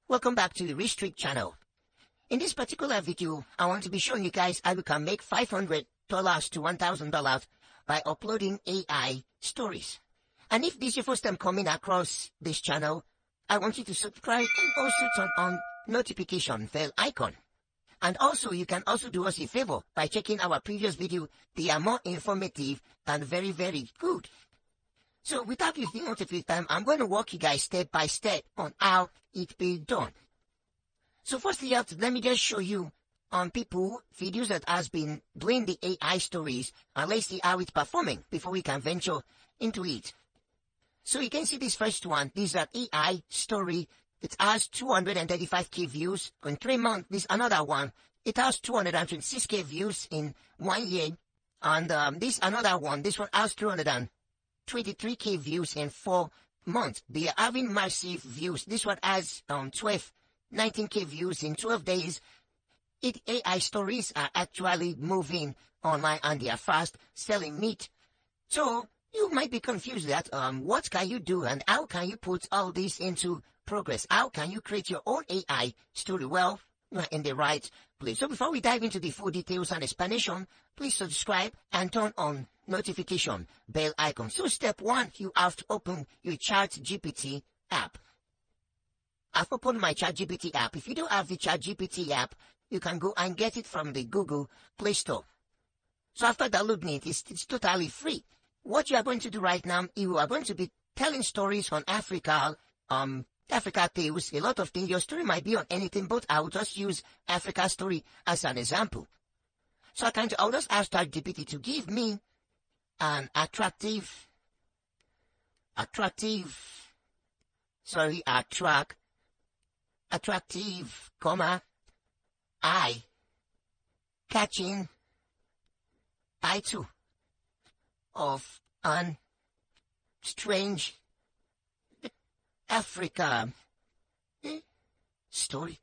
Welcome back to the Restrict channel. In this particular video, I want to be showing you guys how you can make $500 to $1,000 by uploading AI stories. And if this is your first time coming across this channel, I want you to subscribe and also turn on notification bell icon. And also, you can also do us a favor by checking our previous video. They are more informative and very, very good. So without wasting much of your time, I'm going to walk you guys step by step on how it be done. So firstly, let me just show you videos that has been doing the AI stories, and let's see how it's performing before we can venture into it. So you can see this first one. This is an AI story. It has 235k views in 3 months. This another one. It has 226k views in 1 year. And this another one. This one has 223k views in 4 months. They are having massive views. This one has 19k views in 12 days. AI stories are actually moving online and they are fast selling meat. So you might be confused that what can you do and how can you put all this into progress? How can you create your own AI story? Well, you're in the right place. So before we dive into the full details and explanation, please subscribe and turn on notification bell icon. So step 1, you have to open your ChatGPT app. I've opened my ChatGPT app. If you don't have the ChatGPT app, you can go and get it from the Google Play Store. So after downloading it, it's totally free. What you are going to do right now, you are going to be telling stories on Africa Tales, a lot of things. Your story might be on anything, but I will just use Africa story as an example. So I'll just ask ChatGPT to give me an attractive, eye-catching title of an strange Africa story.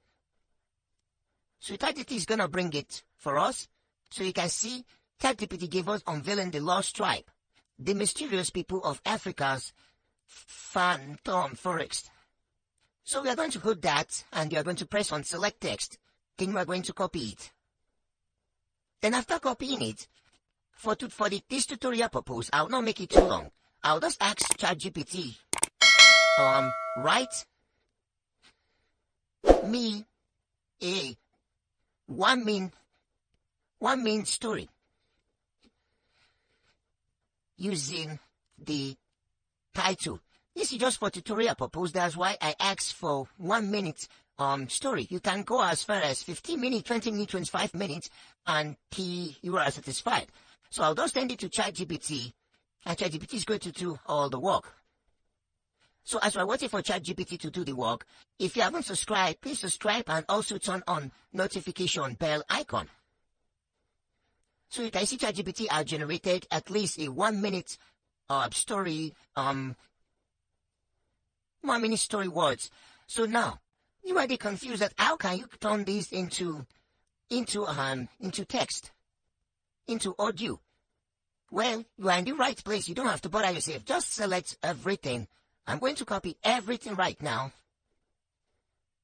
So ChatGPT is gonna bring it for us. So you can see ChatGPT gave us unveiling the lost tribe, the mysterious people of Africa's phantom forest. So we are going to put that, and you are going to press on select text. Then we are going to copy it. Then after copying it, for this tutorial purpose, I'll not make it too long. I'll just ask ChatGPT, write me a one main story using the title. This is just for tutorial purpose. That's why I asked for 1 minute story. You can go as far as 15 minutes, 20 minutes, 25 minutes, and you are satisfied. So I'll just send it to ChatGPT, and ChatGPT is going to do all the work. So as we're waiting for ChatGPT to do the work, if you haven't subscribed, please subscribe and also turn on notification bell icon. So you can see ChatGPT has generated at least a 1 minute story, 1 minute story words. So now you might be confused that how can you turn this into text, into audio? Well, you are in the right place. You don't have to bother yourself. Just select everything. I'm going to copy everything right now.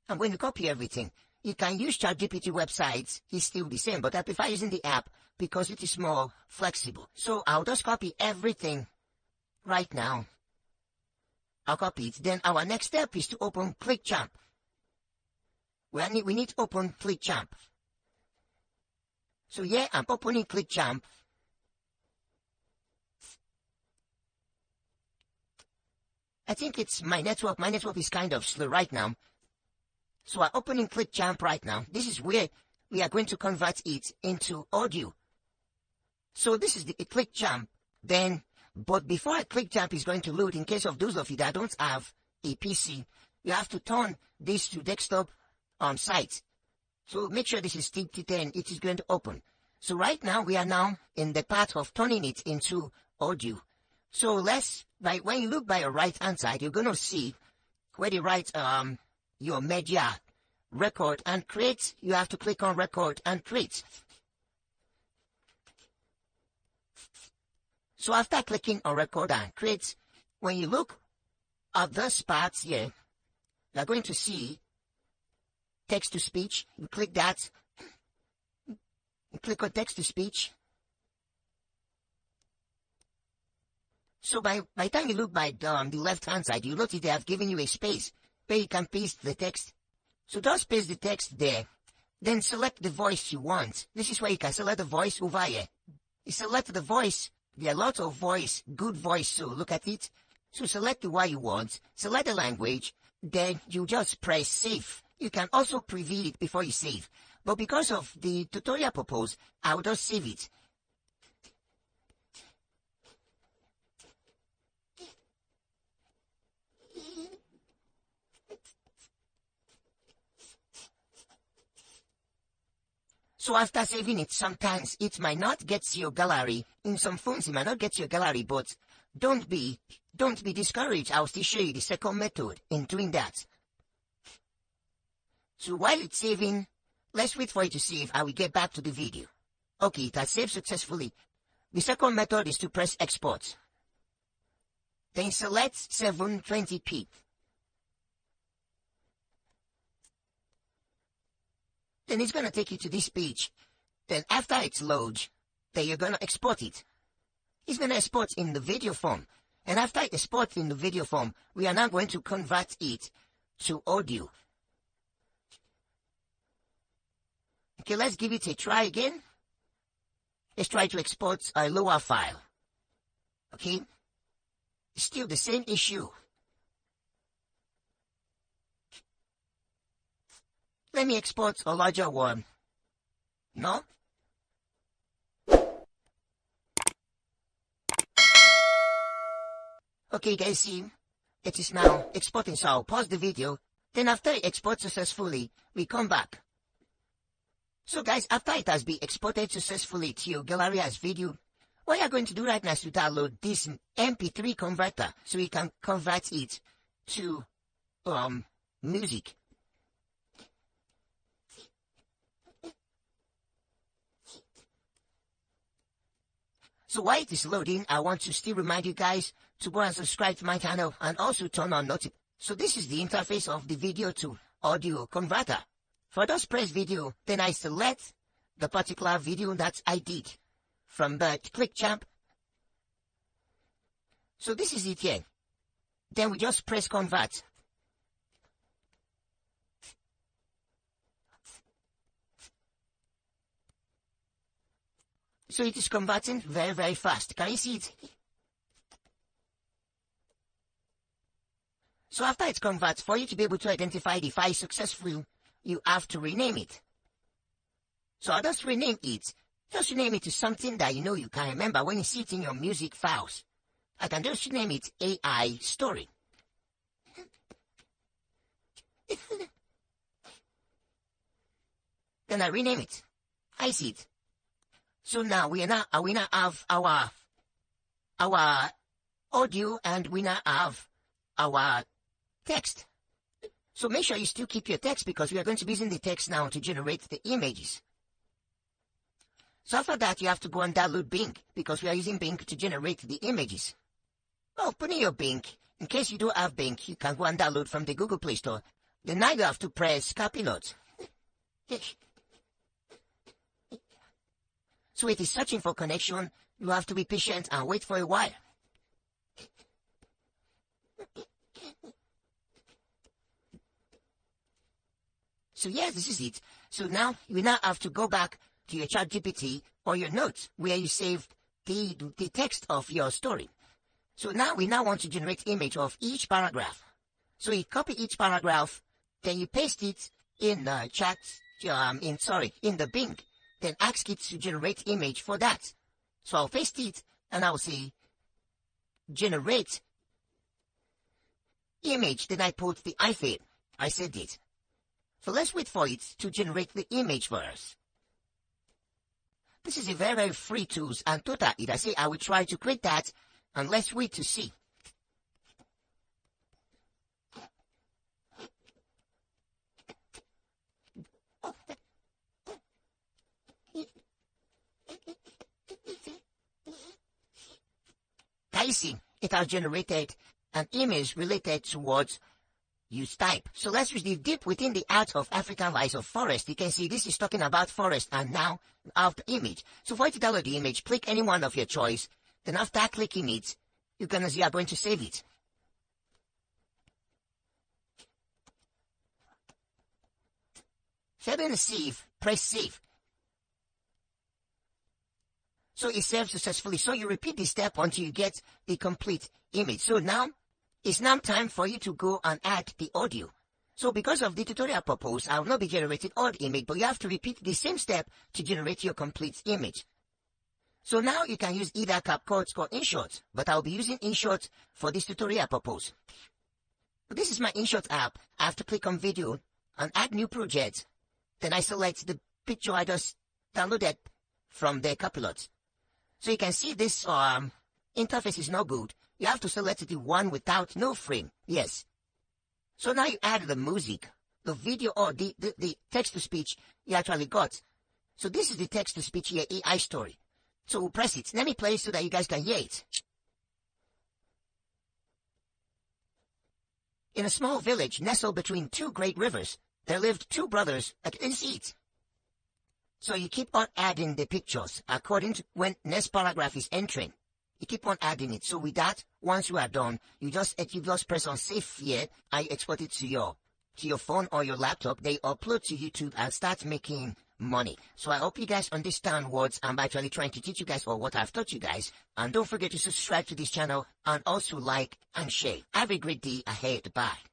I'm going to copy everything. You can use ChatGPT websites. It's still the same, but I prefer using the app because it is more flexible. So I'll just copy everything right now. I'll copy it. Then our next step is to open ClickChamp. We need to open ClickChamp. So yeah, I'm opening ClickChamp. I think it's my network. My network is kind of slow right now. So I'm opening ClickChamp right now. This is where we are going to convert it into audio. So this is the ClickChamp. But before ClickChamp is going to load, in case of those of you that don't have a PC, you have to turn this to desktop site. So make sure this is TT10. It is going to open. So right now we are now in the part of turning it into audio. So when you look by your right hand side, you're going to see where they write your media, record and create. You have to click on record and create. So after clicking on record and create, when you look at this part here, you're going to see text to speech. You click that. You click on text to speech. So by the time you look by the left-hand side, you notice they have given you a space where you can paste the text. So just paste the text there. Then select the voice you want. This is where you can select the voice over here. You select the voice. There are lots of voice, good voice, so look at it. So select the one you want, select the language, then you just press save. You can also preview it before you save. But because of the tutorial purpose, I will just save it. So after saving it, sometimes it might not get to your gallery. In some phones, it might not get to your gallery, but don't be discouraged. I'll still show you the second method in doing that. So while it's saving, let's wait for it to save and we get back to the video. Okay, it has saved successfully. The second method is to press export. Then select 720p. Then it's going to take you to this page. Then after it loads, then you're going to export it. It's going to export in the video form. And after it exports in the video form, we are now going to convert it to audio. Okay, let's give it a try again. Let's try to export a lower file. Okay? Still the same issue. Let me export a larger one. No? Okay guys, see, it is now exporting, so I'll pause the video. Then after it exports successfully, we come back. So guys, after it has been exported successfully to your gallery as video, what you're going to do right now is to download this MP3 converter so you can convert it to music. So while it is loading, I want to still remind you guys to go and subscribe to my channel and also turn on notifications. So this is the interface of the video to audio converter. For those press video, then I select the particular video that I did from the click champ. So this is it here. Then we just press convert. So it is converting very, very fast. Can you see it? So after it converts, for you to be able to identify the file successfully, you have to rename it. So I'll just rename it. Just rename it to something that you can remember when you see it in your music files. I can just rename it AI Story. Then I rename it. I see it. So now we now have our audio and we now have our text. So make sure you still keep your text because we are going to be using the text now to generate the images. So after that, you have to go and download Bing because we are using Bing to generate the images. Open your Bing. In case you don't have Bing, you can go and download from the Google Play Store. Then now you have to press copy notes. So it is searching for connection. You have to be patient and wait for a while. So yes, this is it. So now you now have to go back to your ChatGPT or your notes where you saved the text of your story. So now we want to generate image of each paragraph. So you copy each paragraph, then you paste it in the in the Bing. Then ask it to generate image for that. So I'll paste it and I'll say generate image. Then I put the iPhone. I said it. So let's wait for it to generate the image for us. This is a very, very free tool and total it. I say I will try to create that and let's wait to see. I see it has generated an image related towards use type. So let's read deep within the art of African lies of forest. You can see this is talking about forest and now of the image. So for you to download the image, click any one of your choice. Then after clicking it, you're going to save it. So then save, press save. So it saves successfully. So you repeat this step until you get the complete image. So now, it's now time for you to go and add the audio. So because of the tutorial purpose, I will not be generating all the image, but you have to repeat the same step to generate your complete image. So now you can use either CapCut or InShot, but I'll be using InShot for this tutorial purpose. This is my InShot app. I have to click on video and add new project. Then I select the picture I just downloaded from the Copilot. So you can see this interface is not good. You have to select the one without no frame. Yes. So now you add the music, the video, or the text-to-speech you actually got. So this is the text-to-speech here, AI story. So we'll press it. Let me play it so that you guys can hear it. In a small village nestled between two great rivers, there lived two brothers. I can see it. So you keep on adding the pictures according to when next paragraph is entering. You keep on adding it. So with that, once you are done, you just press on save here. I export it to your phone or your laptop. They upload to YouTube and start making money. So I hope you guys understand what I'm actually trying to teach you guys or what I've taught you guys. And don't forget to subscribe to this channel and also like and share. Have a great day ahead. Bye.